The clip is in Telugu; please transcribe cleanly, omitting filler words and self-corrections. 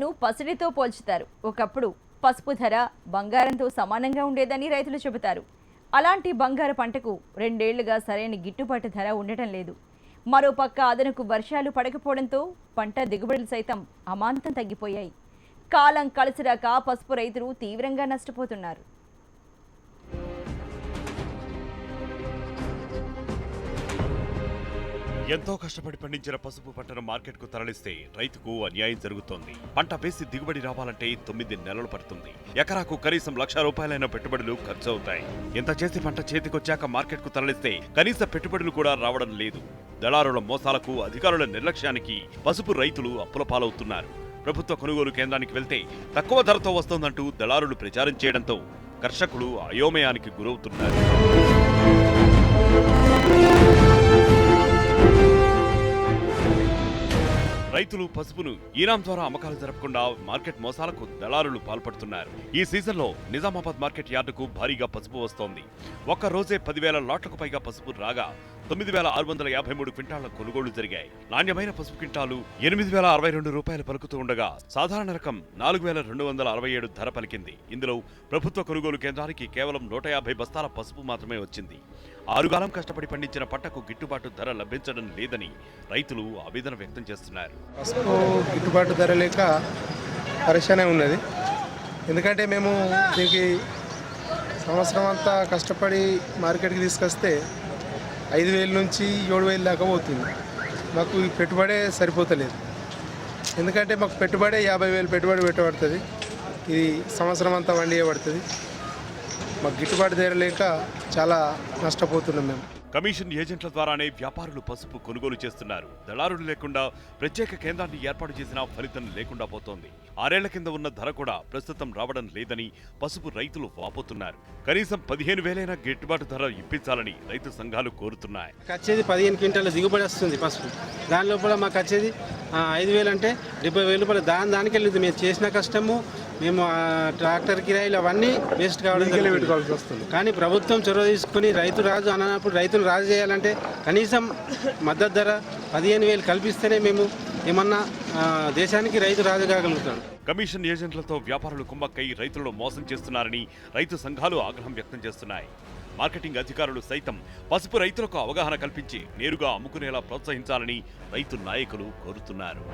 పసిడితో పోల్చుతారు. ఒకప్పుడు పసుపు ధర బంగారంతో సమానంగా ఉండేదని రైతులు చెబుతారు. అలాంటి బంగారు పంటకు 2 ఏళ్లుగా సరైన గిట్టుబాటు ధర ఉండటం లేదు. మరోపక్క అదనకు వర్షాలు పడకపోవడంతో పంట దిగుబడులు సైతం అమాంతం తగ్గిపోయాయి. కాలం కలిసిరాక పసుపు రైతులు తీవ్రంగా నష్టపోతున్నారు. ఎంతో కష్టపడి పండించిన పసుపు పంటను మార్కెట్కు తరలిస్తే రైతుకు అన్యాయం జరుగుతోంది. పంట వేసి దిగుబడి రావాలంటే 9 నెలలు పడుతుంది. ఎకరాకు కనీసం ₹1,00,000 పెట్టుబడులు ఖర్చు అవుతాయి. ఇంత చేసి పంట చేతికొచ్చాక మార్కెట్కు తరలిస్తే కనీస పెట్టుబడులు కూడా రావడం లేదు. దళారుల మోసాలకు, అధికారుల నిర్లక్ష్యానికి పసుపు రైతులు అప్పుల పాలవుతున్నారు. ప్రభుత్వ కొనుగోలు కేంద్రానికి వెళ్తే తక్కువ ధరతో వస్తోందంటూ దళారులు ప్రచారం చేయడంతో కర్షకులు అయోమయానికి గురవుతున్నారు. రైతులు పసుపును ఈనాం ద్వారా అమ్మకాలు జరపకుండా మార్కెట్ మోసాలకు దళారులు పాల్పడుతున్నారు. ఈ సీజన్లో నిజామాబాద్ మార్కెట్ యార్డుకు భారీగా పసుపు వస్తోంది. ఒక్క రోజే 10,000 లాట్లకు పైగా పసుపు రాగా 9,653 క్వింటాళ్ల కొనుగోళ్లు జరిగాయి. నాణ్యమైన పసుపు క్వింటాలు ₹8,062 పలుకుతూ ఉండగా సాధారణ రకం 4,267 ధర పలికింది. ఇందులో ప్రభుత్వ కొనుగోలు కేంద్రానికి కేవలం 150 బస్తాల పసుపు మాత్రమే వచ్చింది. 6 కాలం కష్టపడి పండించిన పంటకు గిట్టుబాటు ధర లభించడం లేదని రైతులు ఆవేదన వ్యక్తం చేస్తున్నారు. పసుపు గిట్టుబాటు ధర లేక పరిశానే ఉన్నది. ఎందుకంటే మేము దీనికి సంవత్సరం అంతా కష్టపడి మార్కెట్కి తీసుకొస్తే 5,000 నుంచి 7,000 దాకా పోతుంది. మాకు ఈ పెట్టుబడే సరిపోతలేదు. ఎందుకంటే మాకు పెట్టుబడే 50,000 పెట్టుబడి పెట్టబడుతుంది. ఇది సంవత్సరం అంతా వండియబడుతుంది. మాకు గిట్టుబాటు ధర లేక చాలా నష్టపోతున్నాం మేము. కమిషన్ ఏజెంట్ల ద్వారానే వ్యాపారులు పసుపు కొనుగోలు చేస్తున్నారు. దళారులు లేకుండా ప్రత్యేక కేంద్రాన్ని ఏర్పాటు చేసినా ఫలితం లేకుండా పోతోంది. 6 ఏళ్ల కింద ఉన్న ధర కూడా ప్రస్తుతం రావడం లేదని పసుపు రైతులు వాపోతున్నారు. కనీసం 15,000 గిట్టుబాటు ధర ఇప్పించాలని రైతు సంఘాలు కోరుతున్నాయి. వచ్చేది 15 క్వింటాల దిగుబడి వస్తుంది పసుపు. దాని లోపల మాకు వచ్చేది 5,000 అంటే ₹70,000. దానికి వెళ్ళింది. మేము చేసిన కష్టము, మేము ట్రాక్టర్ కిరాయిలు అవన్నీ వేస్ట్ కావడం పెట్టుకోవాల్సి వస్తుంది. కానీ ప్రభుత్వం చొరవ తీసుకుని రైతు రాజు అన్నప్పుడు రైతును రాజు చేయాలంటే కనీసం మద్దతు ధర 15,000 కల్పిస్తేనే మేము ఏమన్నా దేశానికి రైతు రాజు కాగలుగుతాడు. కమిషన్ ఏజెంట్లతో వ్యాపారులు కుమ్మక్కై రైతులను మోసం చేస్తున్నారని రైతు సంఘాలు ఆగ్రహం వ్యక్తం చేస్తున్నాయి. మార్కెటింగ్ అధికారులు సైతం పసుపు రైతులకు అవగాహన కల్పించి నేరుగా అమ్ముకునేలా ప్రోత్సహించాలని రైతు నాయకులు కోరుతున్నారు.